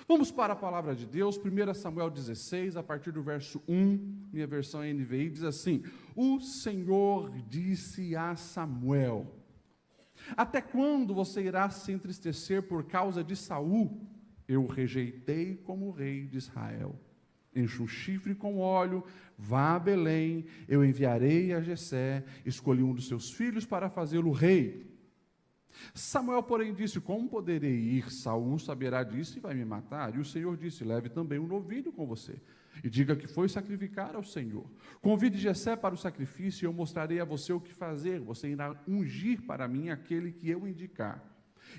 Vamos para a palavra de Deus, 1 Samuel 16, a partir do verso 1, minha versão NVI, diz assim: O Senhor disse a Samuel: Até quando você irá se entristecer por causa de Saul? Eu o rejeitei como rei de Israel. Enche um chifre com óleo, vá a Belém, eu enviarei a Jessé, escolhi um dos seus filhos para fazê-lo rei. Samuel, porém, disse: Como poderei ir? Saul saberá disso e vai me matar. E o Senhor disse: Leve também um novilho com você, e diga que foi sacrificar ao Senhor. Convide Jessé para o sacrifício, e eu mostrarei a você o que fazer. Você irá ungir para mim aquele que eu indicar.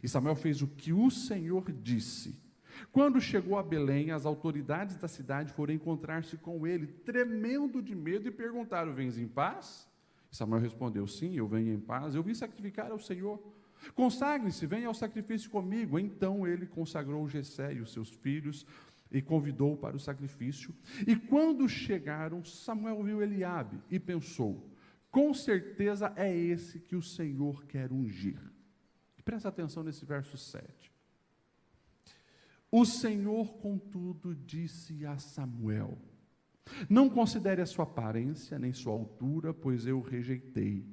E Samuel fez o que o Senhor disse. Quando chegou a Belém, as autoridades da cidade foram encontrar-se com ele, tremendo de medo, e perguntaram: Vens em paz? E Samuel respondeu: Sim, eu venho em paz, eu vim sacrificar ao Senhor. Consagre-se, venha ao sacrifício comigo. Então ele consagrou Jessé e os seus filhos e convidou para o sacrifício. E quando chegaram, Samuel viu Eliabe e pensou: com certeza é esse que o Senhor quer ungir. E presta atenção nesse verso 7. O Senhor, contudo, disse a Samuel: Não considere a sua aparência nem sua altura, pois eu o rejeitei.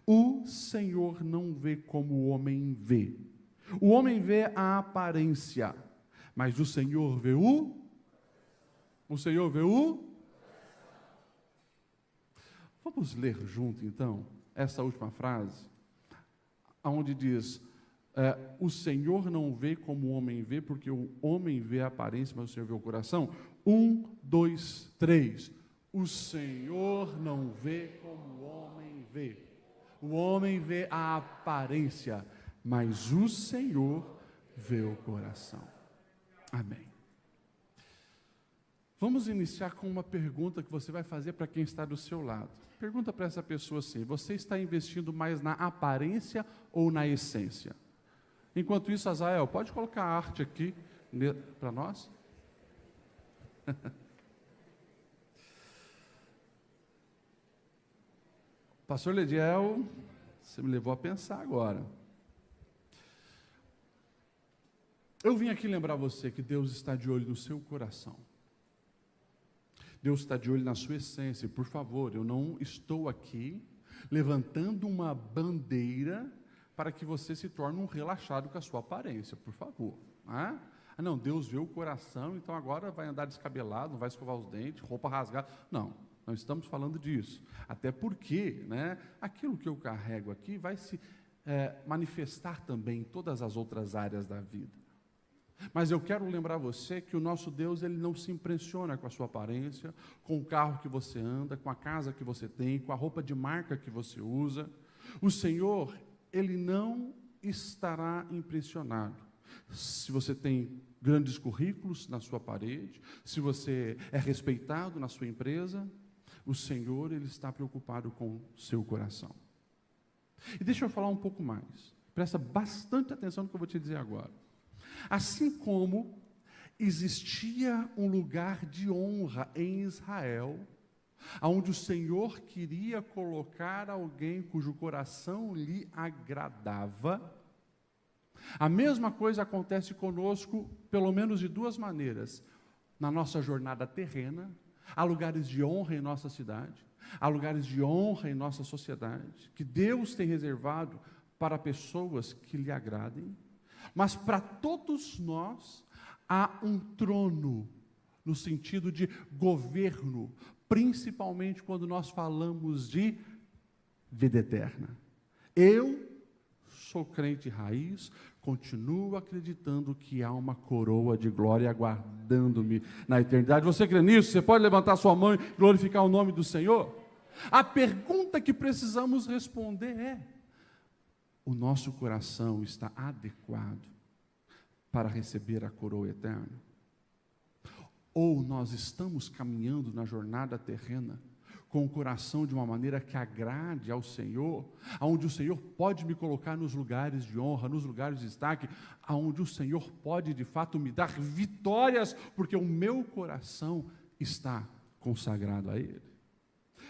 O Senhor não vê como o homem vê. O homem vê a aparência, mas o Senhor vê o Senhor vê o... Vamos ler junto, então, essa última frase, onde diz: o Senhor não vê como o homem vê, porque o homem vê a aparência, mas o Senhor vê o coração. 1, 2, 3. O Senhor não vê como o homem vê. O homem vê a aparência, mas o Senhor vê o coração. Amém. Vamos iniciar com uma pergunta que você vai fazer para quem está do seu lado. Pergunta para essa pessoa assim: você está investindo mais na aparência ou na essência? Enquanto isso, Azael, pode colocar a arte aqui para nós? Pastor Lediel, você me levou a pensar agora. Eu vim aqui lembrar você que Deus está de olho no seu coração. Deus está de olho na sua essência. E, por favor, eu não estou aqui levantando uma bandeira para que você se torne um relaxado com a sua aparência, por favor. Não, Deus vê o coração, então agora vai andar descabelado, não vai escovar os dentes, roupa rasgada. Não estamos falando disso. Até porque, aquilo que eu carrego aqui vai se manifestar também em todas as outras áreas da vida. Mas eu quero lembrar você que o nosso Deus, Ele não se impressiona com a sua aparência, com o carro que você anda, com a casa que você tem, com a roupa de marca que você usa. O Senhor, Ele não estará impressionado se você tem grandes currículos na sua parede, se você é respeitado na sua empresa. O Senhor, Ele está preocupado com o seu coração. E deixa eu falar um pouco mais. Presta bastante atenção no que eu vou te dizer agora. Assim como existia um lugar de honra em Israel, onde o Senhor queria colocar alguém cujo coração lhe agradava, a mesma coisa acontece conosco, pelo menos de duas maneiras. Na nossa jornada terrena, há lugares de honra em nossa cidade, há lugares de honra em nossa sociedade, que Deus tem reservado para pessoas que lhe agradem. Mas para todos nós há um trono, no sentido de governo, principalmente quando nós falamos de vida eterna. Eu sou crente raiz, continuo acreditando que há uma coroa de glória aguardando-me na eternidade. Você crê nisso? Você pode levantar sua mão e glorificar o nome do Senhor? A pergunta que precisamos responder é: o nosso coração está adequado para receber a coroa eterna? Ou nós estamos caminhando na jornada terrena com o coração de uma maneira que agrade ao Senhor, onde o Senhor pode me colocar nos lugares de honra, nos lugares de destaque, onde o Senhor pode de fato me dar vitórias, porque o meu coração está consagrado a Ele?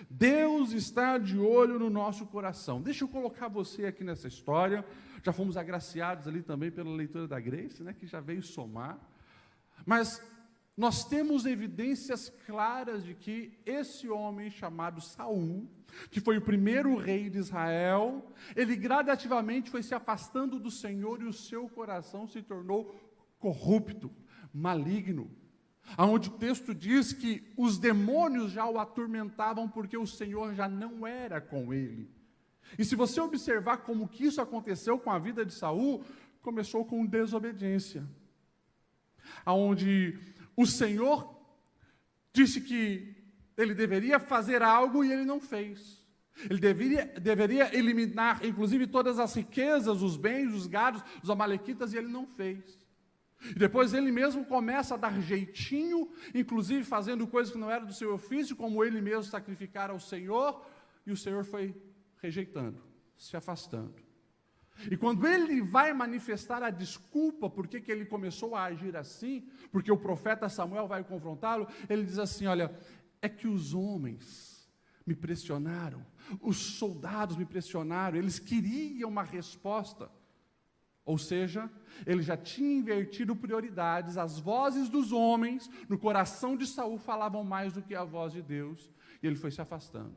Deus está de olho no nosso coração. Deixa eu colocar você aqui nessa história. Já fomos agraciados ali também pela leitura da Grace, que já veio somar. Mas nós temos evidências claras de que esse homem chamado Saul, que foi o primeiro rei de Israel, ele gradativamente foi se afastando do Senhor e o seu coração se tornou corrupto, maligno. Onde o texto diz que os demônios já o atormentavam porque o Senhor já não era com ele. E se você observar como que isso aconteceu com a vida de Saul, começou com desobediência. Onde o Senhor disse que ele deveria fazer algo e ele não fez. Ele deveria eliminar, inclusive, todas as riquezas, os bens, os gados, os amalequitas, e ele não fez. E depois ele mesmo começa a dar jeitinho, inclusive fazendo coisas que não eram do seu ofício, como ele mesmo sacrificar ao Senhor, e o Senhor foi rejeitando, se afastando. E quando ele vai manifestar a desculpa por que ele começou a agir assim, porque o profeta Samuel vai confrontá-lo, ele diz assim: olha, é que os homens me pressionaram, os soldados me pressionaram, eles queriam uma resposta. Ou seja, ele já tinha invertido prioridades, as vozes dos homens no coração de Saul falavam mais do que a voz de Deus, e ele foi se afastando.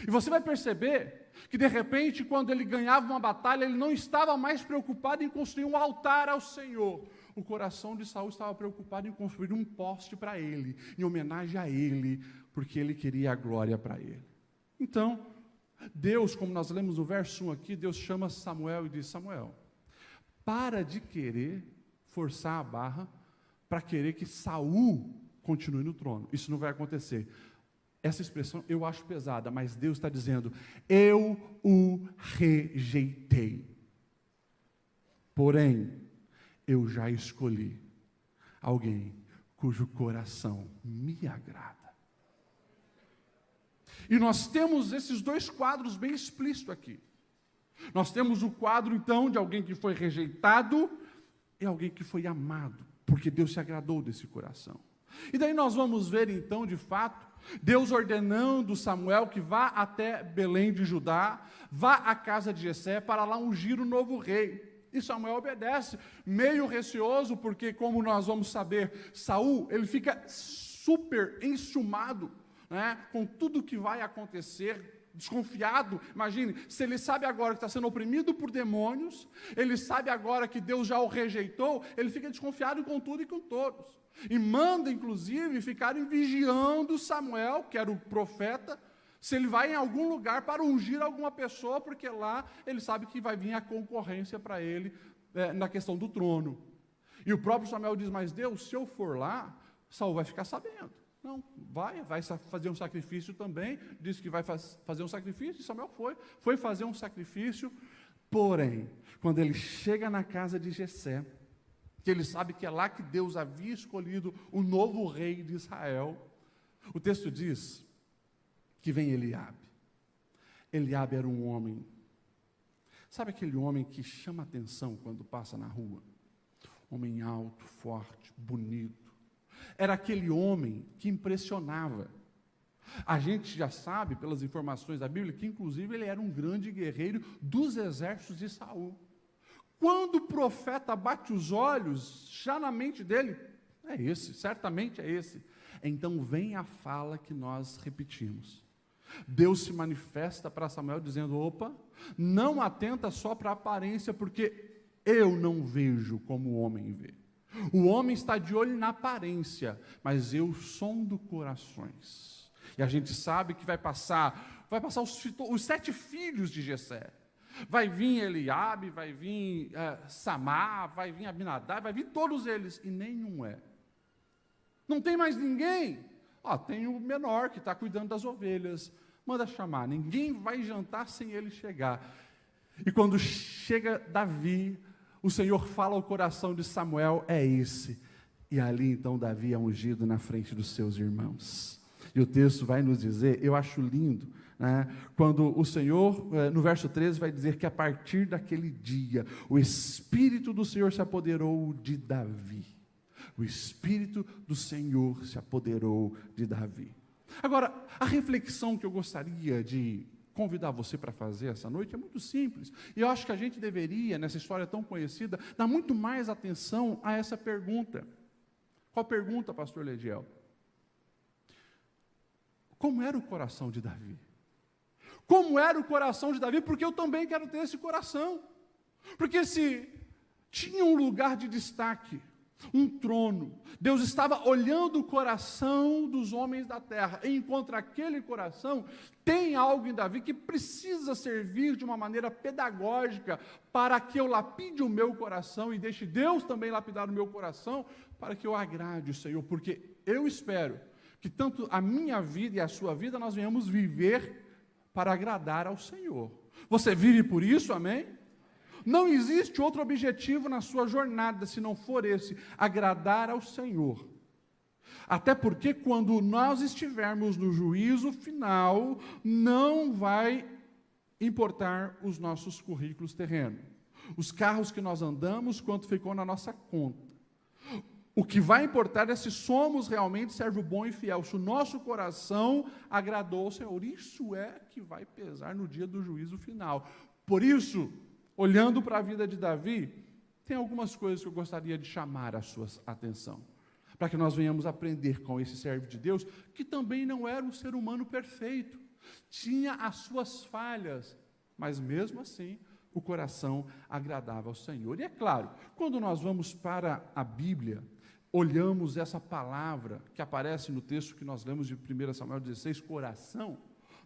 E você vai perceber que, de repente, quando ele ganhava uma batalha, ele não estava mais preocupado em construir um altar ao Senhor. O coração de Saul estava preocupado em construir um poste para ele, em homenagem a ele, porque ele queria a glória para ele. Então, Deus, como nós lemos no verso 1 aqui, Deus chama Samuel e diz: Samuel, para de querer forçar a barra para querer que Saul continue no trono. Isso não vai acontecer. Essa expressão eu acho pesada, mas Deus está dizendo: eu o rejeitei. Porém, eu já escolhi alguém cujo coração me agrada. E nós temos esses dois quadros bem explícitos aqui. Nós temos o quadro, então, de alguém que foi rejeitado e alguém que foi amado, porque Deus se agradou desse coração. E daí nós vamos ver, então, de fato, Deus ordenando Samuel que vá até Belém de Judá, vá à casa de Jessé para lá ungir o novo rei. E Samuel obedece, meio receoso, porque, como nós vamos saber, Saul, ele fica super enciumado, né, com tudo que vai acontecer, desconfiado. Imagine, se ele sabe agora que está sendo oprimido por demônios, ele sabe agora que Deus já o rejeitou, ele fica desconfiado com tudo e com todos. E manda, inclusive, ficarem vigiando Samuel, que era o profeta, se ele vai em algum lugar para ungir alguma pessoa, porque lá ele sabe que vai vir a concorrência para ele na questão do trono. E o próprio Samuel diz: mas Deus, se eu for lá, Saul vai ficar sabendo. Não, vai fazer um sacrifício também, disse que vai fazer um sacrifício, e Samuel foi fazer um sacrifício. Porém, quando ele chega na casa de Jessé, que ele sabe que é lá que Deus havia escolhido o novo rei de Israel, o texto diz que vem Eliabe. Eliabe era um homem, sabe aquele homem que chama atenção quando passa na rua? Homem alto, forte, bonito. Era aquele homem que impressionava. A gente já sabe, pelas informações da Bíblia, que inclusive ele era um grande guerreiro dos exércitos de Saul. Quando o profeta bate os olhos, já na mente dele, é esse, certamente é esse. Então vem a fala que nós repetimos. Deus se manifesta para Samuel dizendo: opa, não atenta só para a aparência, porque eu não vejo como o homem vê. O homem está de olho na aparência, mas eu sondo corações. E a gente sabe que vai passar os 7 filhos de Jessé. Vai vir Eliabe, vai vir Samar, vai vir Abinadab, vai vir todos eles, e nenhum é. Não tem mais ninguém? Tem o menor que está cuidando das ovelhas. Manda chamar, ninguém vai jantar sem ele chegar. E quando chega Davi, o Senhor fala ao coração de Samuel: é esse. E ali então Davi é ungido na frente dos seus irmãos. E o texto vai nos dizer, eu acho lindo, né, quando o Senhor, no verso 13, vai dizer que a partir daquele dia, o Espírito do Senhor se apoderou de Davi. O Espírito do Senhor se apoderou de Davi. Agora, a reflexão que eu gostaria de convidar você para fazer essa noite é muito simples. E eu acho que a gente deveria, nessa história tão conhecida, dar muito mais atenção a essa pergunta: Qual pergunta, pastor Lediel? Como era o coração de Davi? Como era o coração de Davi? Porque eu também quero ter esse coração. Porque se tinha um lugar de destaque, um trono, Deus estava olhando o coração dos homens da terra, e encontra aquele coração, tem algo em Davi que precisa servir de uma maneira pedagógica para que eu lapide o meu coração e deixe Deus também lapidar o meu coração, para que eu agrade o Senhor, porque eu espero que tanto a minha vida e a sua vida nós venhamos viver para agradar ao Senhor. Você vive por isso, amém? Não existe outro objetivo na sua jornada, se não for esse, agradar ao Senhor. Até porque quando nós estivermos no juízo final, não vai importar os nossos currículos terrenos. Os carros que nós andamos, quanto ficou na nossa conta. O que vai importar é se somos realmente servo bom e fiel, se o nosso coração agradou ao Senhor. Isso é que vai pesar no dia do juízo final. Por isso, olhando para a vida de Davi, tem algumas coisas que eu gostaria de chamar a sua atenção, para que nós venhamos aprender com esse servo de Deus, que também não era um ser humano perfeito, tinha as suas falhas, mas mesmo assim, o coração agradava ao Senhor. E é claro, quando nós vamos para a Bíblia, olhamos essa palavra que aparece no texto que nós lemos de 1 Samuel 16, coração,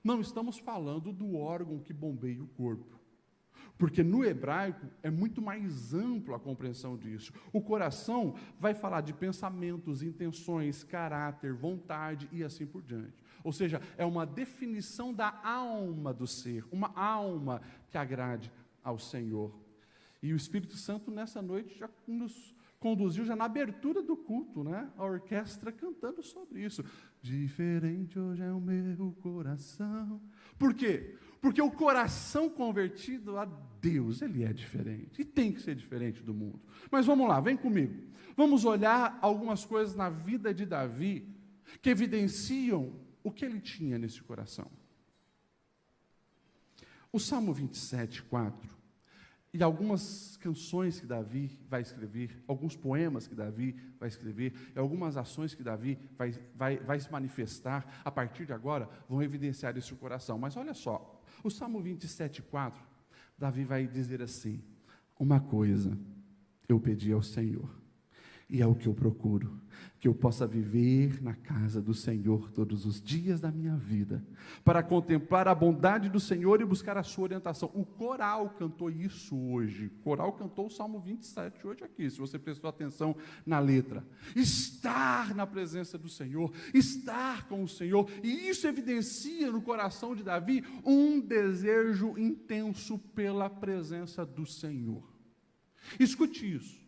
não estamos falando do órgão que bombeia o corpo. Porque no hebraico é muito mais amplo a compreensão disso. O coração vai falar de pensamentos, intenções, caráter, vontade e assim por diante. Ou seja, é uma definição da alma do ser, uma alma que agrade ao Senhor. E o Espírito Santo nessa noite já nos conduziu já na abertura do culto, né? A orquestra cantando sobre isso. Diferente hoje é o meu coração. Por quê? Porque o coração convertido a Deus, ele é diferente. E tem que ser diferente do mundo. Mas vamos lá, vem comigo. Vamos olhar algumas coisas na vida de Davi que evidenciam o que ele tinha nesse coração. O Salmo 27, 4, e algumas canções que Davi vai escrever, alguns poemas que Davi vai escrever, e algumas ações que Davi vai se manifestar, a partir de agora, vão evidenciar esse coração. Mas olha só, o Salmo 27, 4, Davi vai dizer assim: uma coisa eu pedi ao Senhor, e é o que eu procuro, que eu possa viver na casa do Senhor todos os dias da minha vida, para contemplar a bondade do Senhor e buscar a sua orientação. O coral cantou isso hoje, o coral cantou o Salmo 27 hoje aqui, se você prestou atenção na letra. Estar na presença do Senhor, estar com o Senhor, e isso evidencia no coração de Davi um desejo intenso pela presença do Senhor. Escute isso.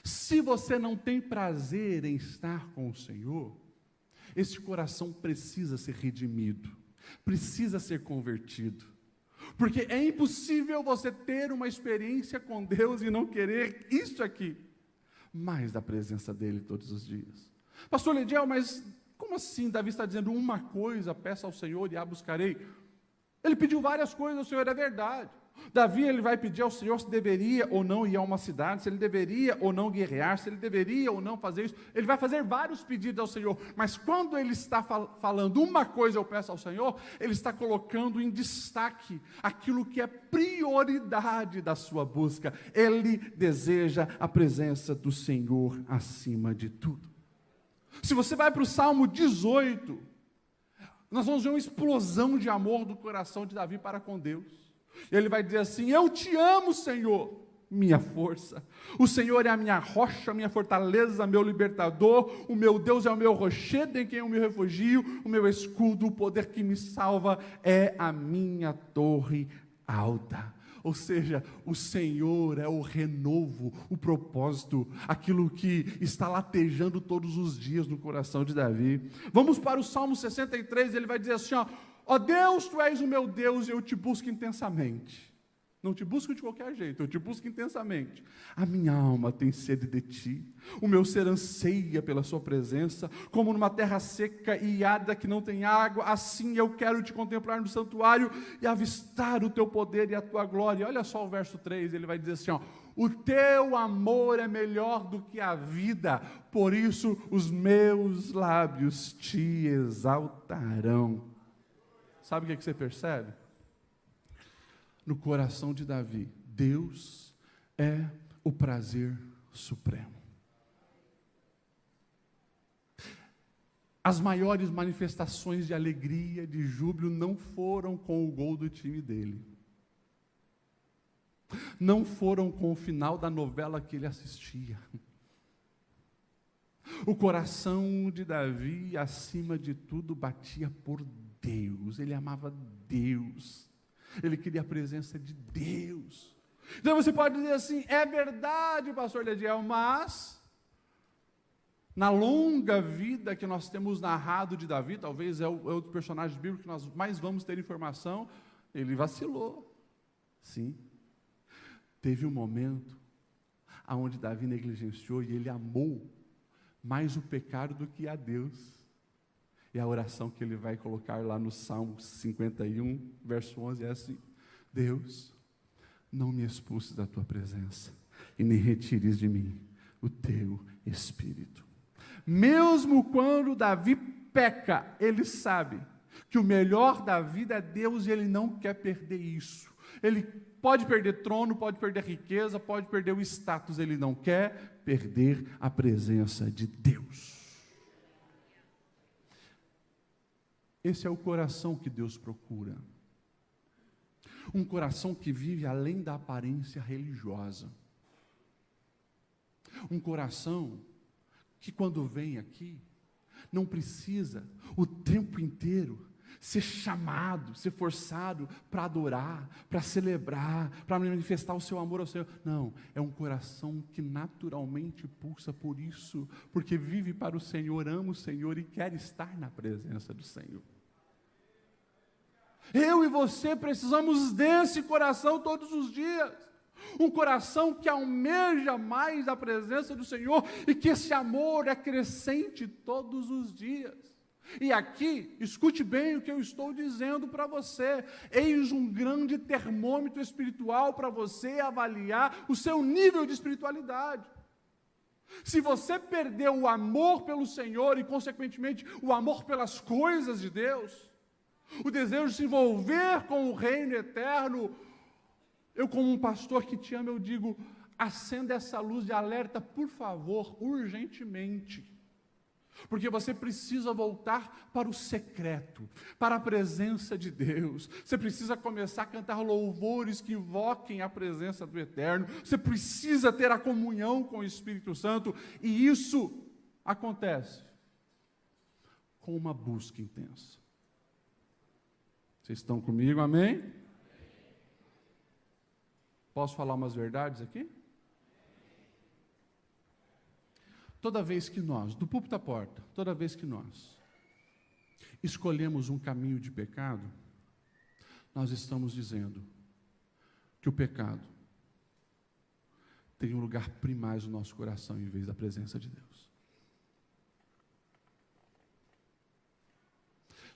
Se você não tem prazer em estar com o Senhor, esse coração precisa ser redimido, precisa ser convertido, porque é impossível você ter uma experiência com Deus e não querer isso aqui, mais da presença dEle todos os dias. Pastor Lediel, mas como assim? Davi está dizendo uma coisa, peça ao Senhor e a buscarei. Ele pediu várias coisas ao Senhor, é verdade. Davi, ele vai pedir ao Senhor se deveria ou não ir a uma cidade, se ele deveria ou não guerrear, se ele deveria ou não fazer isso. Ele vai fazer vários pedidos ao Senhor, mas quando ele está falando uma coisa eu peço ao Senhor, ele está colocando em destaque aquilo que é prioridade da sua busca. Ele deseja a presença do Senhor acima de tudo. Se você vai para o Salmo 18, nós vamos ver uma explosão de amor do coração de Davi para com Deus. Ele vai dizer assim: eu te amo, Senhor, minha força. O Senhor é a minha rocha, minha fortaleza, meu libertador. O meu Deus é o meu rochedo em quem eu me refugio. O meu escudo, o poder que me salva é a minha torre alta. Ou seja, o Senhor é o renovo, o propósito, aquilo que está latejando todos os dias no coração de Davi. Vamos para o Salmo 63, ele vai dizer assim: ó Deus, Tu és o meu Deus e eu te busco intensamente. Não te busco de qualquer jeito, eu te busco intensamente. A minha alma tem sede de ti, o meu ser anseia pela sua presença, como numa terra seca e árida que não tem água, assim eu quero te contemplar no santuário e avistar o teu poder e a tua glória. Olha só o verso 3, ele vai dizer assim, ó, o teu amor é melhor do que a vida, por isso os meus lábios te exaltarão. Sabe o que você percebe? No coração de Davi, Deus é o prazer supremo. As maiores manifestações de alegria, de júbilo, não foram com o gol do time dele. Não foram com o final da novela que ele assistia. O coração de Davi, acima de tudo, batia por Deus. Ele amava Deus. Ele queria a presença de Deus. Então você pode dizer assim, é verdade, pastor Lediel, mas na longa vida que nós temos narrado de Davi, talvez é o dos personagens bíblicos que nós mais vamos ter informação, ele vacilou. Sim. Teve um momento onde Davi negligenciou e ele amou mais o pecado do que a Deus. E a oração que ele vai colocar lá no Salmo 51, verso 11, é assim: Deus, não me expulses da tua presença e nem retires de mim o teu Espírito. Mesmo quando Davi peca, ele sabe que o melhor da vida é Deus e ele não quer perder isso. Ele pode perder trono, pode perder riqueza, pode perder o status, ele não quer perder a presença de Deus. Esse é o coração que Deus procura. Um coração que vive além da aparência religiosa. Um coração que quando vem aqui, não precisa o tempo inteiro ser chamado, ser forçado para adorar, para celebrar, para manifestar o seu amor ao Senhor. Não, é um coração que naturalmente pulsa por isso, porque vive para o Senhor, ama o Senhor e quer estar na presença do Senhor. Eu e você precisamos desse coração todos os dias. Um coração que almeja mais a presença do Senhor e que esse amor é crescente todos os dias. E aqui, escute bem o que eu estou dizendo para você. Eis um grande termômetro espiritual para você avaliar o seu nível de espiritualidade. Se você perdeu o amor pelo Senhor e, consequentemente, o amor pelas coisas de Deus, o desejo de se envolver com o reino eterno, eu, como um pastor que te ama, eu digo, acenda essa luz de alerta, por favor, urgentemente. Porque você precisa voltar para o secreto, para a presença de Deus. Você precisa começar a cantar louvores que invoquem a presença do Eterno. Você precisa ter a comunhão com o Espírito Santo. E isso acontece com uma busca intensa. Vocês estão comigo, amém? Posso falar umas verdades aqui? Toda vez que nós, do púlpito à porta, toda vez que nós escolhemos um caminho de pecado, nós estamos dizendo que o pecado tem um lugar primaz no nosso coração em vez da presença de Deus.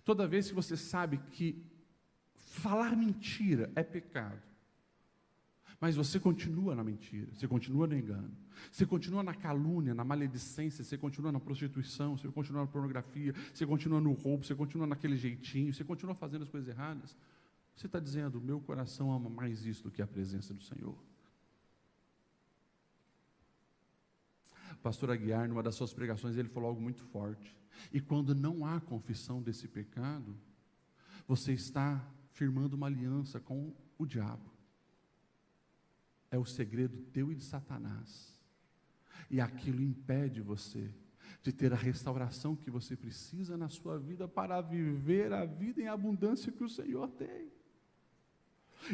Toda vez que você sabe que falar mentira é pecado, mas você continua na mentira, você continua no engano, você continua na calúnia, na maledicência, você continua na prostituição, você continua na pornografia, você continua no roubo, você continua naquele jeitinho, você continua fazendo as coisas erradas, você está dizendo, meu coração ama mais isso do que a presença do Senhor. O pastor Aguiar, numa das suas pregações, ele falou algo muito forte. E quando não há confissão desse pecado, você está firmando uma aliança com o diabo. É o segredo teu e de Satanás. E aquilo impede você de ter a restauração que você precisa na sua vida para viver a vida em abundância que o Senhor tem.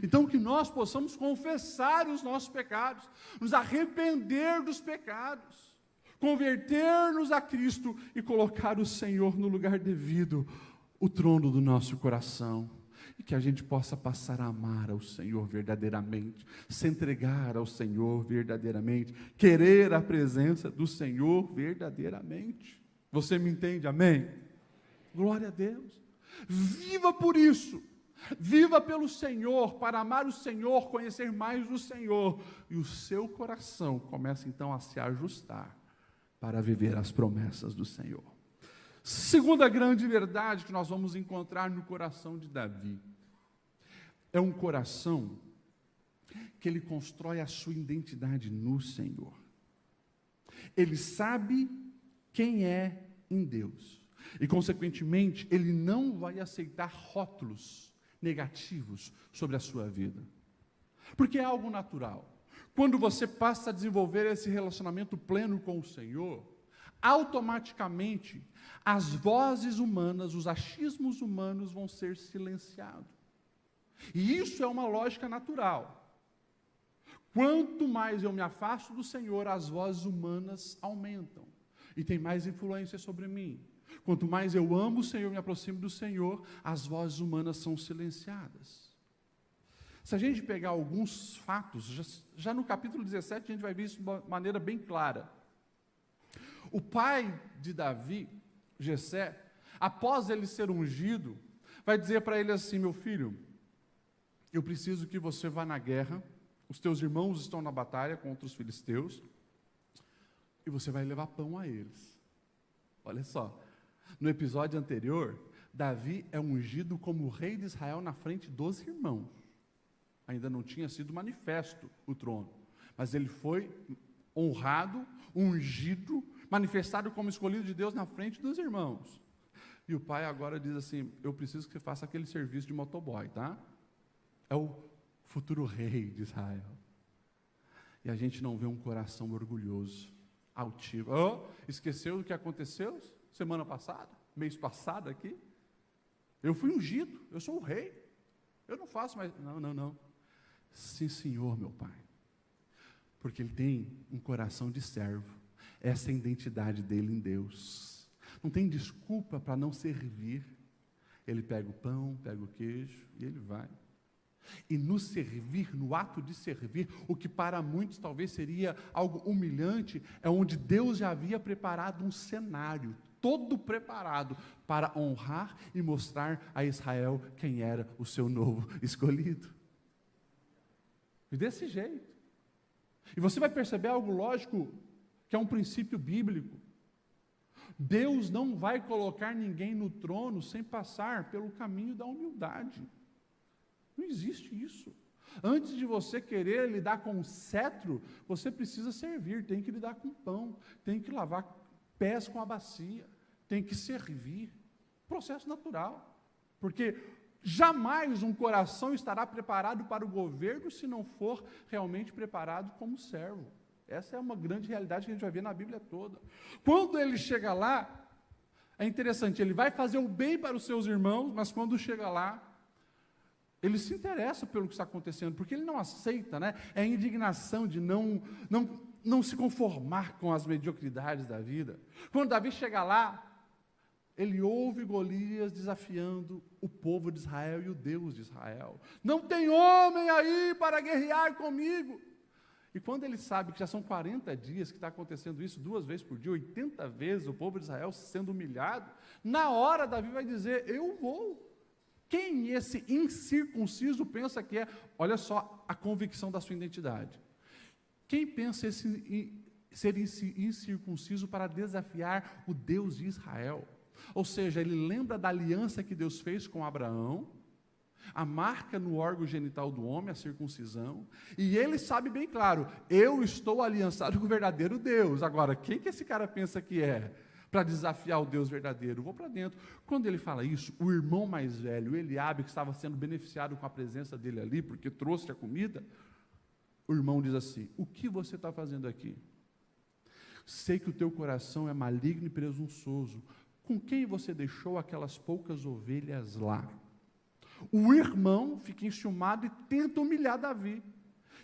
Então, que nós possamos confessar os nossos pecados, nos arrepender dos pecados, converter-nos a Cristo e colocar o Senhor no lugar devido, o trono do nosso coração. e que a gente possa passar a amar ao Senhor verdadeiramente, se entregar ao Senhor verdadeiramente, querer a presença do Senhor verdadeiramente. Você me entende? Amém? Glória a Deus. Viva por isso. Viva pelo Senhor, para amar o Senhor, conhecer mais o Senhor, e o seu coração começa então a se ajustar para viver as promessas do Senhor. Segunda grande verdade que nós vamos encontrar no coração de Davi, é um coração que ele constrói a sua identidade no Senhor. Ele sabe quem é em Deus, e consequentemente, ele não vai aceitar rótulos negativos sobre a sua vida, porque é algo natural. Quando você passa a desenvolver esse relacionamento pleno com o Senhor, automaticamente as vozes humanas, os achismos humanos vão ser silenciados, e isso é uma lógica natural. Quanto mais eu me afasto do Senhor, as vozes humanas aumentam, e tem mais influência sobre mim. Quanto mais eu amo o Senhor, me aproximo do Senhor, as vozes humanas são silenciadas. Se a gente pegar alguns fatos, já no capítulo 17, a gente vai ver isso de uma maneira bem clara. O pai de Davi, Jessé, após ele ser ungido, vai dizer para ele assim: meu filho, eu preciso que você vá na guerra, os teus irmãos estão na batalha contra os filisteus, e você vai levar pão a eles. Olha só. No episódio anterior, Davi é ungido como rei de Israel na frente dos irmãos. Ainda não tinha sido manifesto o trono, mas ele foi honrado, ungido, manifestado como escolhido de Deus na frente dos irmãos. E o pai agora diz assim: eu preciso que você faça aquele serviço de motoboy, tá? É o futuro rei de Israel. E a gente não vê um coração orgulhoso, altivo. Oh, esqueceu do que aconteceu semana passada, mês passado aqui? Eu fui ungido, eu sou o rei, eu não faço mais. Não. Sim, senhor, meu pai. Porque ele tem um coração de servo. Essa é a identidade dele em Deus. Não tem desculpa para não servir. Ele pega o pão, pega o queijo e ele vai. E no servir, no ato de servir, o que para muitos talvez seria algo humilhante, é onde Deus já havia preparado um cenário todo preparado para honrar e mostrar a Israel quem era o seu novo escolhido. E desse jeito. E você vai perceber algo lógico, que é um princípio bíblico. Deus não vai colocar ninguém no trono sem passar pelo caminho da humildade. Não existe isso. Antes de você querer lidar com o cetro, você precisa servir, tem que lidar com pão, tem que lavar pés com a bacia, tem que servir. Processo natural. Porque jamais um coração estará preparado para o governo se não for realmente preparado como servo. Essa é uma grande realidade que a gente vai ver na Bíblia toda. Quando ele chega lá, é interessante, ele vai fazer o bem para os seus irmãos, mas quando chega lá, ele se interessa pelo que está acontecendo, porque ele não aceita, né? É a indignação de não se conformar com as mediocridades da vida. Quando Davi chega lá, ele ouve Golias desafiando o povo de Israel e o Deus de Israel. Não tem homem aí para guerrear comigo. E quando ele sabe que já são 40 dias que está acontecendo isso 2 vezes por dia, 80 vezes o povo de Israel sendo humilhado, na hora Davi vai dizer: eu vou. Quem esse incircunciso pensa que é? Olha só a convicção da sua identidade. Quem pensa ser incircunciso para desafiar o Deus de Israel? Ou seja, ele lembra da aliança que Deus fez com Abraão, a marca no órgão genital do homem, a circuncisão, e ele sabe bem claro: eu estou aliançado com o verdadeiro Deus. Agora, quem que esse cara pensa que é? Para desafiar o Deus verdadeiro, vou para dentro. Quando ele fala isso, o irmão mais velho, Eliabe, que estava sendo beneficiado com a presença dele ali, porque trouxe a comida, o irmão diz assim: o que você está fazendo aqui? Sei que o teu coração é maligno e presunçoso. Com quem você deixou aquelas poucas ovelhas lá? O irmão fica enciumado e tenta humilhar Davi.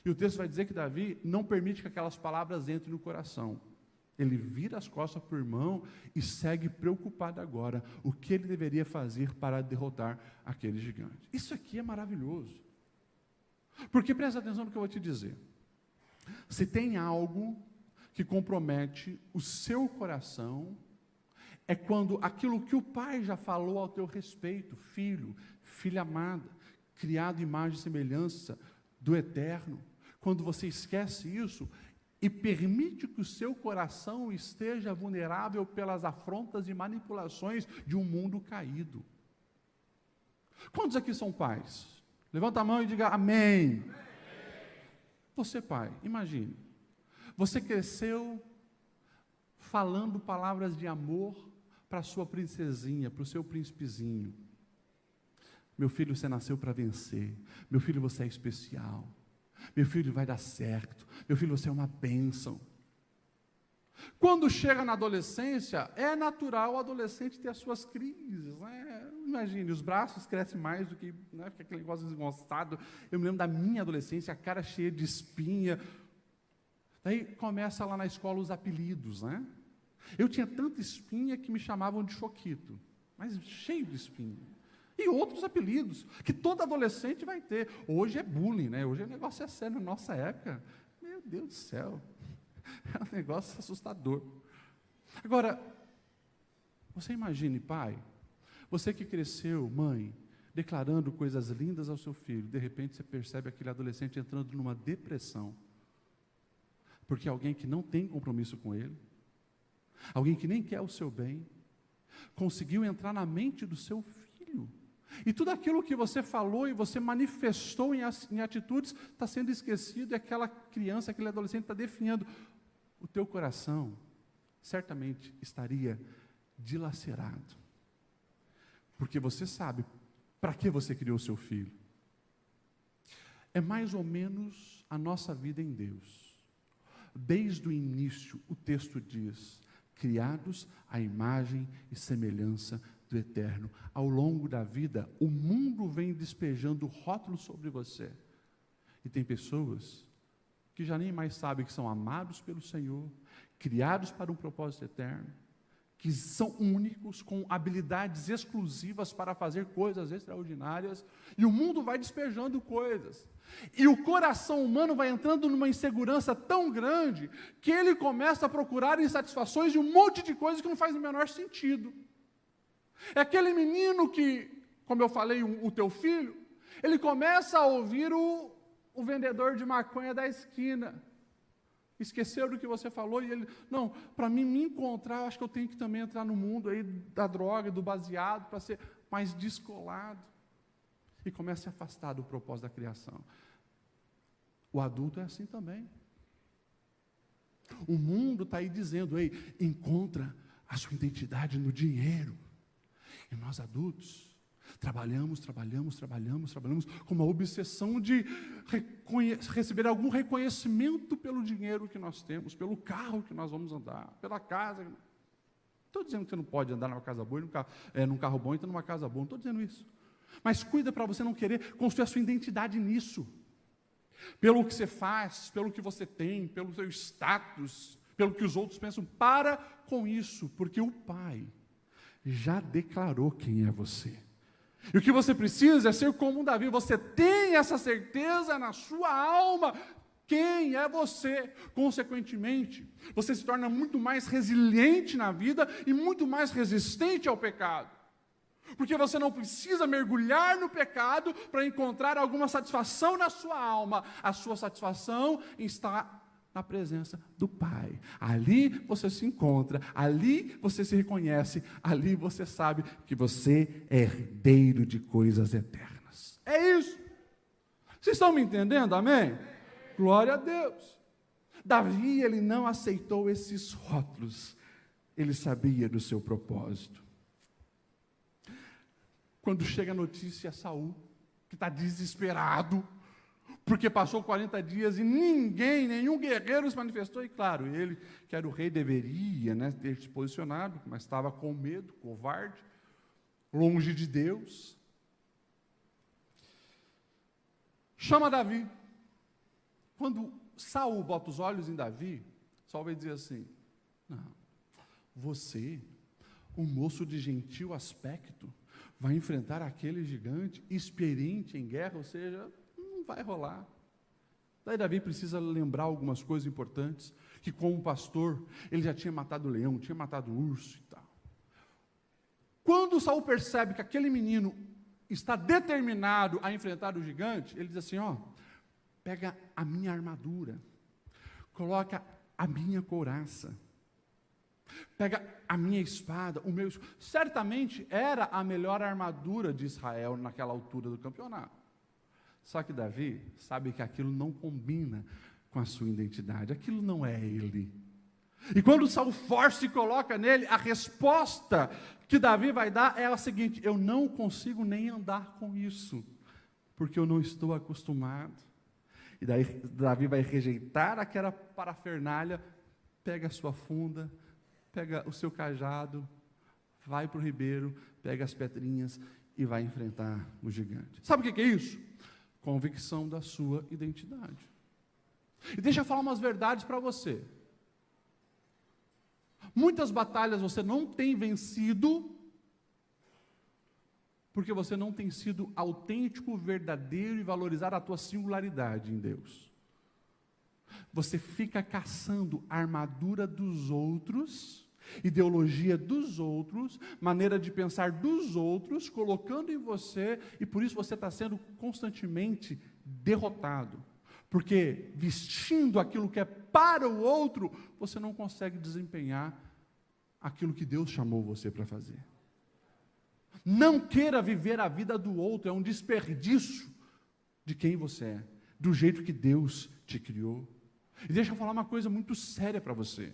E o texto vai dizer que Davi não permite que aquelas palavras entrem no coração. Ele vira as costas para o irmão e segue preocupado agora o que ele deveria fazer para derrotar aquele gigante. Isso aqui é maravilhoso. Porque presta atenção no que eu vou te dizer. Se tem algo que compromete o seu coração, é quando aquilo que o pai já falou ao teu respeito, filho, filha amada, criado em imagem e semelhança do eterno, quando você esquece isso e permite que o seu coração esteja vulnerável pelas afrontas e manipulações de um mundo caído. Quantos aqui são pais? Levanta a mão e diga amém. Você, pai, imagine, você cresceu falando palavras de amor para a sua princesinha, para o seu príncipezinho. Meu filho, você nasceu para vencer. Meu filho, você é especial. Meu filho, vai dar certo. Meu filho, você é uma bênção. Quando chega na adolescência, é natural o adolescente ter as suas crises, né? Imagine, os braços crescem mais do que, né, fica aquele negócio desgonçado. Eu me lembro da minha adolescência, a cara cheia de espinha. Daí começa lá na escola os apelidos, né? Eu tinha tanta espinha que me chamavam de Choquito, mas cheio de espinha. E outros apelidos, que todo adolescente vai ter. Hoje é bullying, né? Hoje o negócio é sério. Na nossa época, meu Deus do céu, é um negócio assustador. Agora, você imagine, pai, você que cresceu, mãe, declarando coisas lindas ao seu filho, de repente você percebe aquele adolescente entrando numa depressão, porque alguém que não tem compromisso com ele, alguém que nem quer o seu bem, conseguiu entrar na mente do seu filho. E tudo aquilo que você falou e você manifestou em atitudes está sendo esquecido, e aquela criança, aquele adolescente está definhando. O teu coração certamente estaria dilacerado. Porque você sabe para que você criou o seu filho. É mais ou menos a nossa vida em Deus. Desde o início, o texto diz: criados à imagem e semelhança do Eterno. Ao longo da vida, o mundo vem despejando rótulos sobre você. E tem pessoas que já nem mais sabem que são amados pelo Senhor, criados para um propósito eterno, que são únicos, com habilidades exclusivas para fazer coisas extraordinárias, e o mundo vai despejando coisas. E o coração humano vai entrando numa insegurança tão grande, que ele começa a procurar insatisfações de um monte de coisas que não faz o menor sentido. É aquele menino que, como eu falei, o teu filho, ele começa a ouvir o vendedor de maconha da esquina. Esqueceu do que você falou e ele, não, para mim me encontrar, acho que eu tenho que também entrar no mundo aí da droga, do baseado, para ser mais descolado. E começa a se afastar do propósito da criação. O adulto é assim também. O mundo está aí dizendo, ei, encontra a sua identidade no dinheiro. E nós adultos trabalhamos com uma obsessão de receber algum reconhecimento pelo dinheiro que nós temos, pelo carro que nós vamos andar, pela casa. Não estou dizendo que você não pode andar numa casa boa, num carro bom e estar numa casa boa, não estou dizendo isso. Mas cuida para você não querer construir a sua identidade nisso. Pelo que você faz, pelo que você tem, pelo seu status, pelo que os outros pensam. Para com isso, porque o Pai já declarou quem é você. E o que você precisa é ser como um Davi. Você tem essa certeza na sua alma quem é você. Consequentemente, você se torna muito mais resiliente na vida e muito mais resistente ao pecado. Porque você não precisa mergulhar no pecado para encontrar alguma satisfação na sua alma. A sua satisfação está na presença do Pai. Ali você se encontra, ali você se reconhece, ali você sabe que você é herdeiro de coisas eternas. É isso. Vocês estão me entendendo? Amém? Glória a Deus. Davi, ele não aceitou esses rótulos. Ele sabia do seu propósito. Quando chega a notícia a Saul, que está desesperado, porque passou 40 dias e nenhum guerreiro se manifestou, e claro, ele, que era o rei, deveria, né, ter se posicionado, mas estava com medo, covarde, longe de Deus. Chama Davi. Quando Saul bota os olhos em Davi, Saul vai dizer assim: Não. Você, um moço de gentil aspecto, vai enfrentar aquele gigante experiente em guerra, ou seja, não vai rolar. Daí Davi precisa lembrar algumas coisas importantes, que como pastor, ele já tinha matado leão, tinha matado urso e tal. Quando Saul percebe que aquele menino está determinado a enfrentar o gigante, ele diz assim, pega a minha armadura, coloca a minha couraça, pega a minha espada, o meu... Certamente era a melhor armadura de Israel naquela altura do campeonato. Só que Davi sabe que aquilo não combina com a sua identidade, aquilo não é ele. E quando Saul força e coloca nele, a resposta que Davi vai dar é a seguinte: eu não consigo nem andar com isso, porque eu não estou acostumado. E daí Davi vai rejeitar aquela parafernália, pega a sua funda, pega o seu cajado, vai para o ribeiro, pega as pedrinhas e vai enfrentar o gigante. Sabe o que é isso? Convicção da sua identidade. E deixa eu falar umas verdades para você. Muitas batalhas você não tem vencido porque você não tem sido autêntico, verdadeiro e valorizar a tua singularidade em Deus. Você fica caçando a armadura dos outros, ideologia dos outros, maneira de pensar dos outros, colocando em você, e por isso você está sendo constantemente derrotado. Porque vestindo aquilo que é para o outro, você não consegue desempenhar aquilo que Deus chamou você para fazer. Não queira viver a vida do outro, é um desperdício de quem você é, do jeito que Deus te criou. E deixa eu falar uma coisa muito séria para você.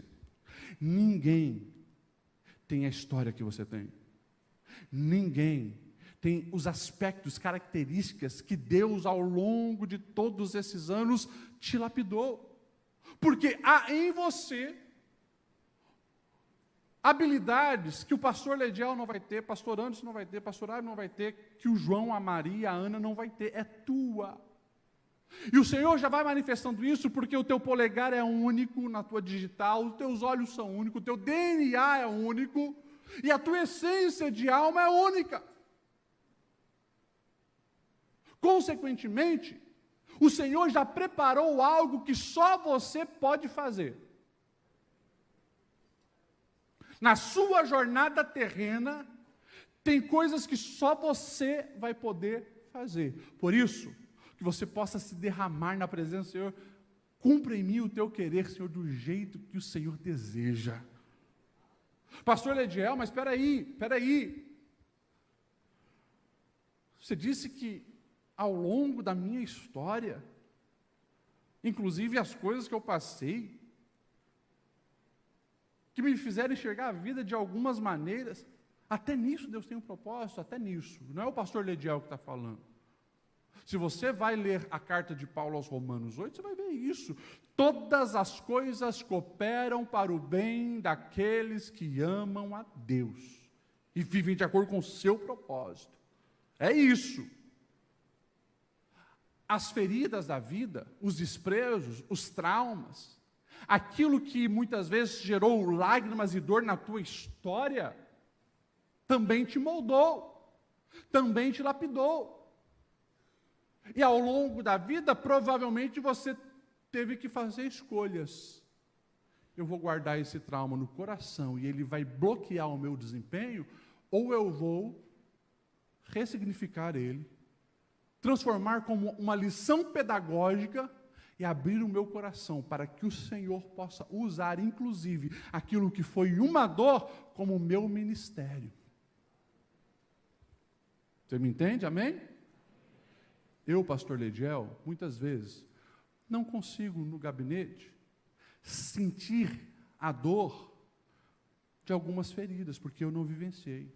Ninguém tem a história que você tem. Ninguém tem os aspectos, características que Deus, ao longo de todos esses anos, te lapidou. Porque há em você habilidades que o pastor Lediel não vai ter, pastor Anderson não vai ter, pastor Ário não vai ter, que o João, a Maria, a Ana não vai ter, é tua. E o Senhor já vai manifestando isso porque o teu polegar é único na tua digital, os teus olhos são únicos, o teu DNA é único, e a tua essência de alma é única. Consequentemente, o Senhor já preparou algo que só você pode fazer. Na sua jornada terrena, tem coisas que só você vai poder fazer. Por isso, que você possa se derramar na presença do Senhor. Cumpra em mim o teu querer, Senhor, do jeito que o Senhor deseja. Pastor Lediel, mas espera aí. Você disse que ao longo da minha história, inclusive as coisas que eu passei, que me fizeram enxergar a vida de algumas maneiras, até nisso Deus tem um propósito, até nisso. Não é o pastor Lediel que está falando. Se você vai ler a carta de Paulo aos Romanos 8, você vai ver isso. Todas as coisas cooperam para o bem daqueles que amam a Deus e vivem de acordo com o seu propósito. É isso. As feridas da vida, os desprezos, os traumas, aquilo que muitas vezes gerou lágrimas e dor na tua história, também te moldou, também te lapidou. E ao longo da vida, provavelmente você teve que fazer escolhas. Eu vou guardar esse trauma no coração e ele vai bloquear o meu desempenho, ou eu vou ressignificar ele, transformar como uma lição pedagógica e abrir o meu coração para que o Senhor possa usar, inclusive, aquilo que foi uma dor como o meu ministério. Você me entende? Amém? Eu, pastor Lediel, muitas vezes, não consigo no gabinete sentir a dor de algumas feridas, porque eu não vivenciei.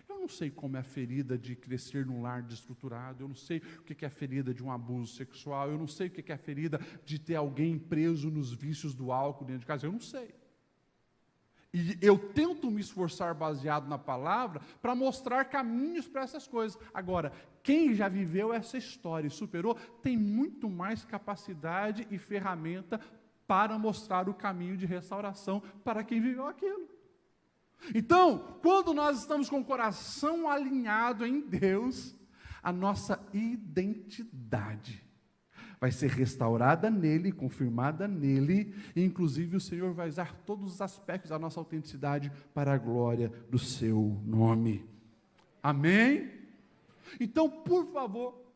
Eu não sei como é a ferida de crescer num lar desestruturado, eu não sei o que é a ferida de um abuso sexual, eu não sei o que é a ferida de ter alguém preso nos vícios do álcool dentro de casa, eu não sei. E eu tento me esforçar baseado na palavra para mostrar caminhos para essas coisas. Agora, quem já viveu essa história e superou, tem muito mais capacidade e ferramenta para mostrar o caminho de restauração para quem viveu aquilo. Então, quando nós estamos com o coração alinhado em Deus, a nossa identidade vai ser restaurada nele, confirmada nele, e inclusive o Senhor vai usar todos os aspectos da nossa autenticidade para a glória do seu nome. Amém? Então, por favor,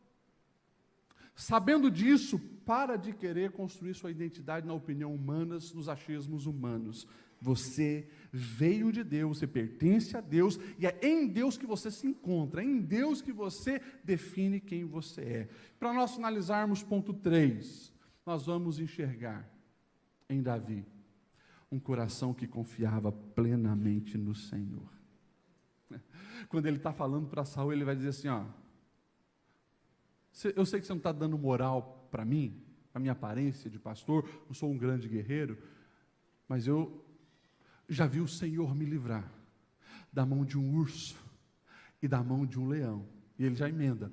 sabendo disso, para de querer construir sua identidade na opinião humana, nos achismos humanos. Você veio de Deus, você pertence a Deus, e é em Deus que você se encontra, é em Deus que você define quem você é. Para nós finalizarmos ponto 3, nós vamos enxergar em Davi um coração que confiava plenamente no Senhor. Quando ele está falando para Saul, ele vai dizer assim, ó, eu sei que você não está dando moral para mim, a minha aparência de pastor, eu sou um grande guerreiro, mas eu já vi o Senhor me livrar da mão de um urso e da mão de um leão. E ele já emenda,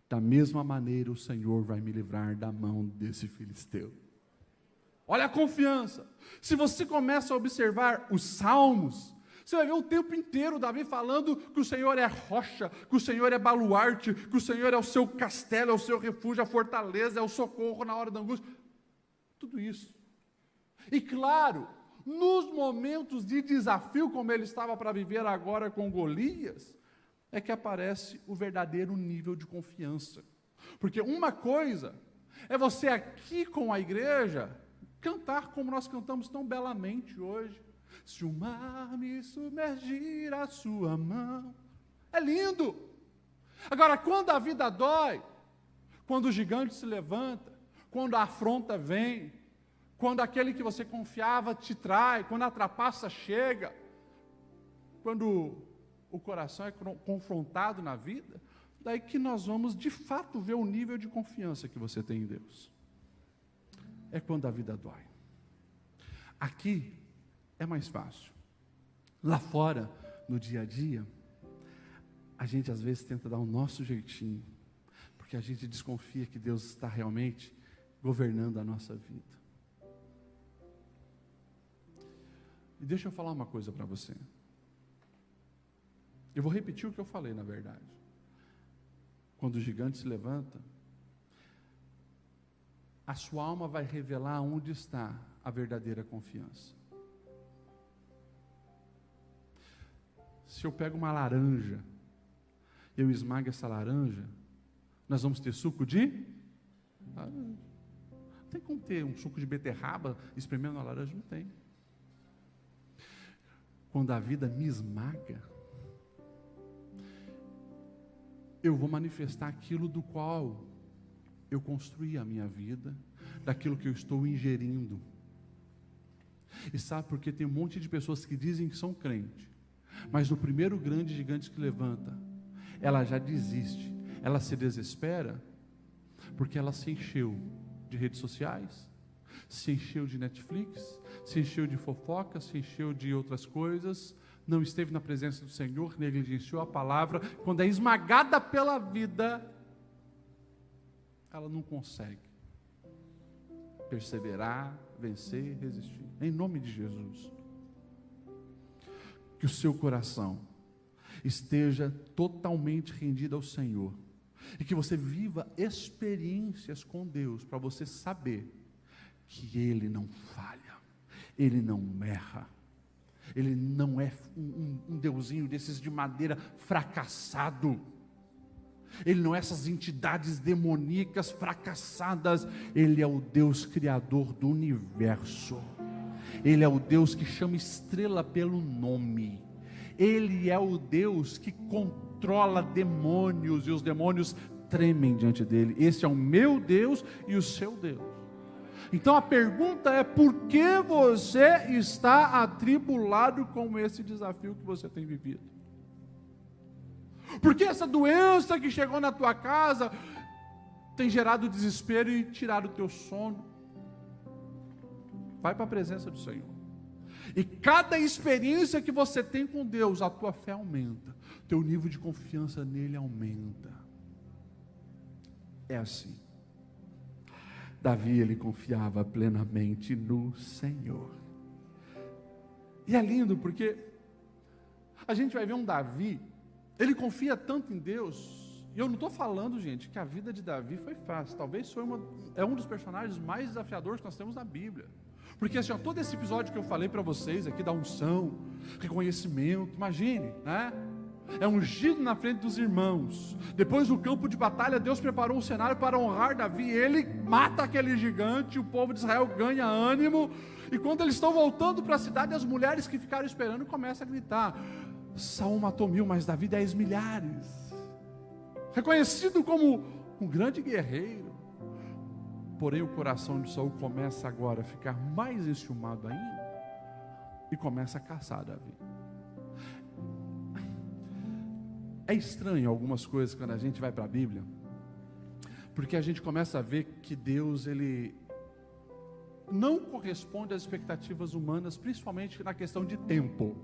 da mesma maneira o Senhor vai me livrar da mão desse filisteu. Olha a confiança. Se você começa a observar os salmos, você vai ver o tempo inteiro Davi falando que o Senhor é rocha, que o Senhor é baluarte, que o Senhor é o seu castelo, é o seu refúgio, a fortaleza, é o socorro na hora da angústia. Tudo isso. E claro, nos momentos de desafio, como ele estava para viver agora com Golias, é que aparece o verdadeiro nível de confiança. Porque uma coisa é você aqui com a igreja cantar como nós cantamos tão belamente hoje. Se o mar me submergir a sua mão. É lindo. Agora, quando a vida dói, quando o gigante se levanta, quando a afronta vem, quando aquele que você confiava te trai, quando a trapaça chega, quando o coração é confrontado na vida, daí que nós vamos de fato ver o nível de confiança que você tem em Deus. É quando a vida dói. Aqui é mais fácil. Lá fora, no dia a dia, a gente às vezes tenta dar o nosso jeitinho, porque a gente desconfia que Deus está realmente governando a nossa vida. E deixa eu falar uma coisa para você. Eu vou repetir o que eu falei, na verdade. Quando o gigante se levanta, a sua alma vai revelar onde está a verdadeira confiança. Se eu pego uma laranja, eu esmago essa laranja, nós vamos ter suco de laranja. Não tem como ter um suco de beterraba espremendo a laranja, não tem. Quando a vida me esmaga, eu vou manifestar aquilo do qual eu construí a minha vida, daquilo que eu estou ingerindo. E sabe por que tem um monte de pessoas que dizem que são crentes, mas no primeiro grande gigante que levanta, ela já desiste, ela se desespera, porque ela se encheu de redes sociais, se encheu de Netflix, se encheu de fofoca, se encheu de outras coisas, não esteve na presença do Senhor, negligenciou a palavra. Quando é esmagada pela vida, ela não consegue perseverar, vencer, resistir. Em nome de Jesus, que o seu coração esteja totalmente rendido ao Senhor, e que você viva experiências com Deus, para você saber que Ele não falha, Ele não erra, Ele não é um deusinho desses de madeira fracassado, Ele não é essas entidades demoníacas fracassadas, Ele é o Deus criador do universo, Ele é o Deus que chama estrela pelo nome, Ele é o Deus que controla demônios, e os demônios tremem diante dEle. Esse é o meu Deus e o seu Deus. Então a pergunta é: por que você está atribulado com esse desafio que você tem vivido? Porque essa doença que chegou na tua casa tem gerado desespero e tirado o teu sono? Vai para a presença do Senhor. E cada experiência que você tem com Deus, a tua fé aumenta, teu nível de confiança nele aumenta. É assim. Davi, ele confiava plenamente no Senhor. E é lindo porque a gente vai ver um Davi, ele confia tanto em Deus, e eu não estou falando, gente, que a vida de Davi foi fácil, talvez é um dos personagens mais desafiadores que nós temos na Bíblia, porque assim, todo esse episódio que eu falei para vocês aqui, da unção, reconhecimento, imagine, né? É ungido na frente dos irmãos, depois no campo de batalha, Deus preparou um cenário para honrar Davi, ele mata aquele gigante, o povo de Israel ganha ânimo, e quando eles estão voltando para a cidade, as mulheres que ficaram esperando começam a gritar: Saul matou 1000, mas Davi 10 milhares, reconhecido como um grande guerreiro. Porém o coração de Saul começa agora a ficar mais enciumado ainda, e começa a caçar Davi. É estranho algumas coisas quando a gente vai para a Bíblia, porque a gente começa a ver que Deus, ele não corresponde às expectativas humanas, principalmente na questão de tempo.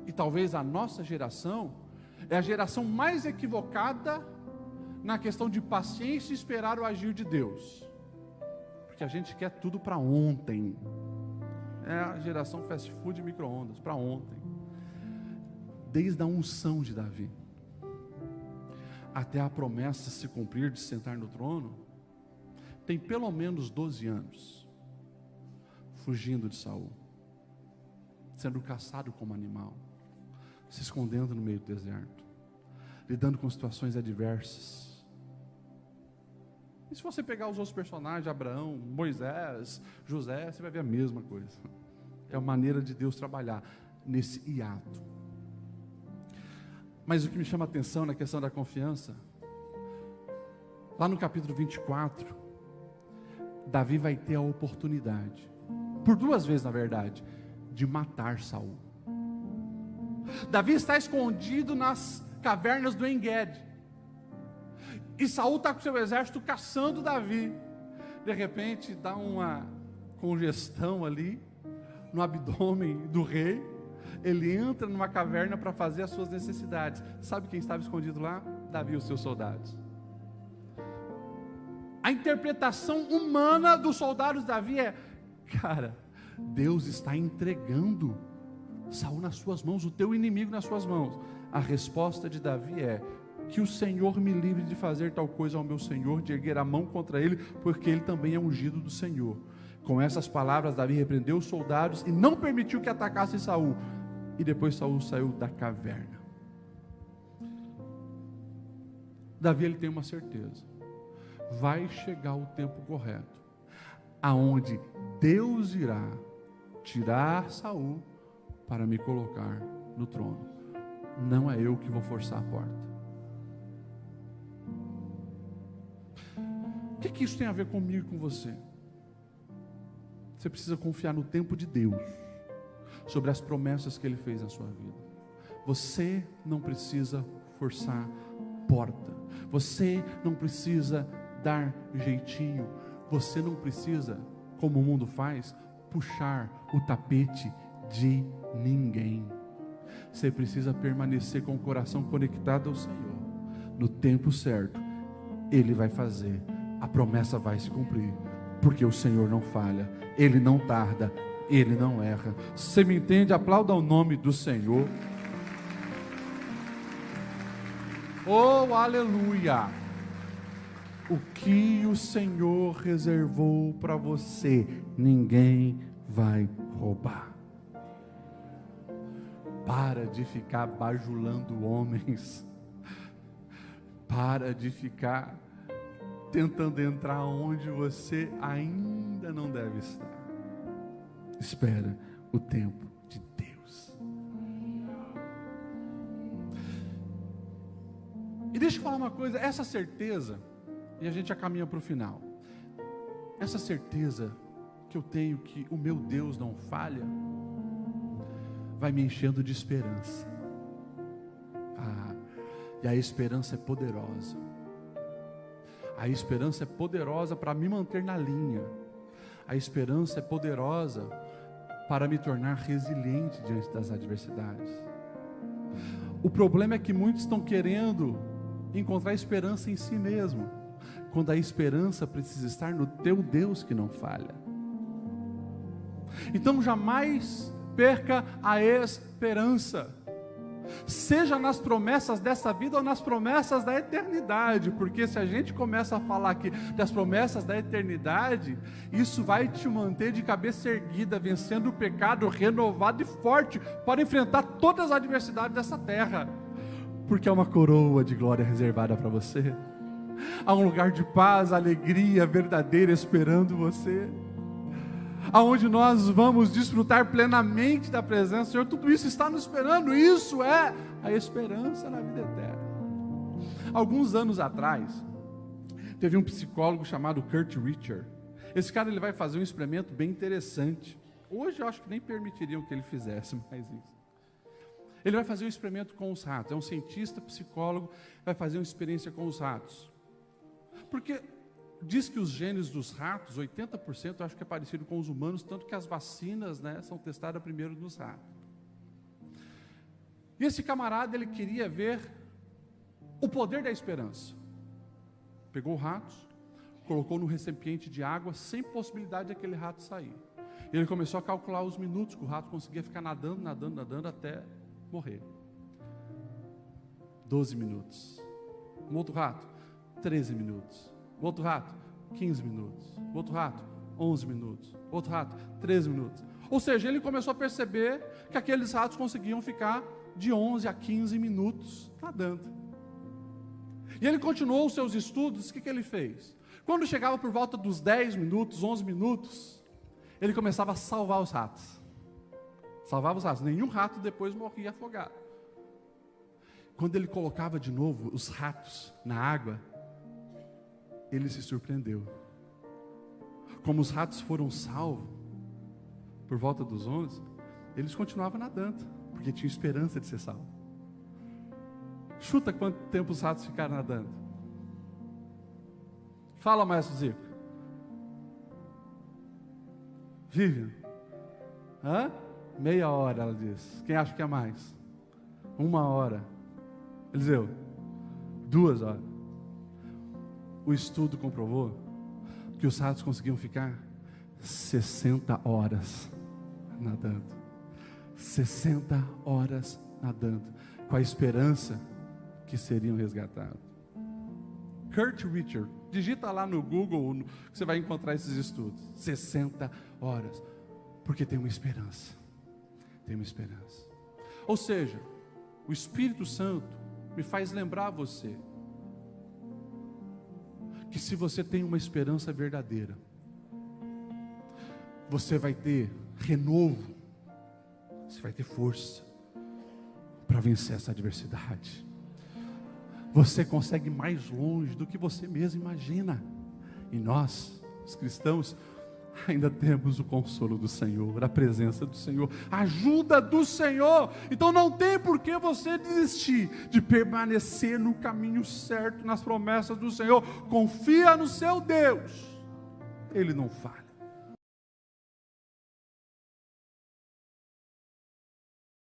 E talvez a nossa geração é a geração mais equivocada na questão de paciência e esperar o agir de Deus, porque a gente quer tudo para ontem. É a geração fast food e micro-ondas, para ontem. Desde a unção de Davi até a promessa se cumprir de sentar no trono, tem pelo menos 12 anos fugindo de Saul, sendo caçado como animal, se escondendo no meio do deserto, lidando com situações adversas. E se você pegar os outros personagens, Abraão, Moisés, José, você vai ver a mesma coisa. É a maneira de Deus trabalhar nesse hiato. Mas o que me chama a atenção na questão da confiança, lá no capítulo 24, Davi vai ter a oportunidade, por 2 vezes na verdade, de matar Saul. Davi está escondido nas cavernas do En-Gedi, e Saul está com seu exército caçando Davi. De repente dá uma congestão ali no abdômen do rei, ele entra numa caverna para fazer as suas necessidades. Sabe quem estava escondido lá? Davi e os seus soldados. A interpretação humana dos soldados de Davi é: cara, Deus está entregando Saul nas suas mãos, o teu inimigo nas suas mãos. A resposta de Davi é: que o Senhor me livre de fazer tal coisa ao meu Senhor, de erguer a mão contra ele, porque ele também é ungido do Senhor. Com essas palavras, Davi repreendeu os soldados e não permitiu que atacassem Saul. E depois Saul saiu da caverna. Davi, ele tem uma certeza: vai chegar o tempo correto, aonde Deus irá tirar Saul para me colocar no trono. Não é eu que vou forçar a porta. O que isso tem a ver comigo e com você? Você precisa confiar no tempo de Deus, sobre as promessas que Ele fez na sua vida. Você não precisa forçar porta, você não precisa dar jeitinho, você não precisa, como o mundo faz, puxar o tapete de ninguém. Você precisa permanecer com o coração conectado ao Senhor. No tempo certo, Ele vai fazer, a promessa vai se cumprir, porque o Senhor não falha, Ele não tarda, Ele não erra. Você me entende? Aplauda o nome do Senhor. Oh, aleluia! O que o Senhor reservou para você, ninguém vai roubar. Para de ficar bajulando homens. Para de ficar tentando entrar onde você ainda não deve estar. Espera o tempo de Deus. E deixa eu falar uma coisa, essa certeza, e a gente já caminha para o final, essa certeza que eu tenho que o meu Deus não falha, vai me enchendo de esperança. E a esperança é poderosa. A esperança é poderosa para me manter na linha. A esperança é poderosa para me tornar resiliente diante das adversidades. O problema é que muitos estão querendo encontrar esperança em si mesmo. quando a esperança precisa estar no teu Deus que não falha. Então jamais perca a esperança, seja nas promessas dessa vida ou nas promessas da eternidade, porque se a gente começa a falar aqui das promessas da eternidade, isso vai te manter de cabeça erguida, vencendo o pecado, renovado e forte, para enfrentar todas as adversidades dessa terra, porque há uma coroa de glória reservada para você, há um lugar de paz, alegria verdadeira esperando você, aonde nós vamos desfrutar plenamente da presença do Senhor. Tudo isso está nos esperando. Isso é a esperança na vida eterna. Alguns anos atrás, teve um psicólogo chamado Kurt Richard. Esse cara, ele vai fazer um experimento bem interessante. Hoje eu acho que nem permitiriam que ele fizesse mais isso. Ele vai fazer um experimento com os ratos. É um cientista, psicólogo, vai fazer uma experiência com os ratos. Porque diz que os genes dos ratos, 80%, eu acho que é parecido com os humanos, tanto que as vacinas, né, são testadas primeiro nos ratos. E esse camarada, ele queria ver o poder da esperança. Pegou ratos, colocou no recipiente de água, sem possibilidade daquele rato sair. E ele começou a calcular os minutos que o rato conseguia ficar nadando até morrer. 12 minutos. Um outro rato, 13 minutos. Outro rato, 15 minutos. Outro rato, 11 minutos. Outro rato, 13 minutos. Ou seja, ele começou a perceber que aqueles ratos conseguiam ficar de 11 a 15 minutos nadando. E ele continuou os seus estudos. O que ele fez? Quando chegava por volta dos 10 minutos, 11 minutos, ele começava a salvar os ratos. Salvava os ratos. Nenhum rato depois morria afogado. Quando ele colocava de novo os ratos na água, ele se surpreendeu. Como os ratos foram salvos por volta dos 11, eles continuavam nadando, porque tinham esperança de ser salvos. Chuta quanto tempo os ratos ficaram nadando. Fala, maestro Zico. Vivian? Meia hora, ela diz. Quem acha que é mais? 1 hora. Eliseu? 2 horas. O estudo comprovou que os ratos conseguiam ficar 60 horas nadando. 60 horas nadando, com a esperança que seriam resgatados. Kurt Richard, digita lá no Google, que você vai encontrar esses estudos. 60 horas, porque tem uma esperança. Tem uma esperança. Ou seja, o Espírito Santo me faz lembrar você que se você tem uma esperança verdadeira, você vai ter renovo, você vai ter força para vencer essa adversidade. Você consegue ir mais longe do que você mesmo imagina. E nós, os cristãos, ainda temos o consolo do Senhor, a presença do Senhor, a ajuda do Senhor. Então não tem por que você desistir de permanecer no caminho certo, nas promessas do Senhor. Confia no seu Deus, Ele não falha.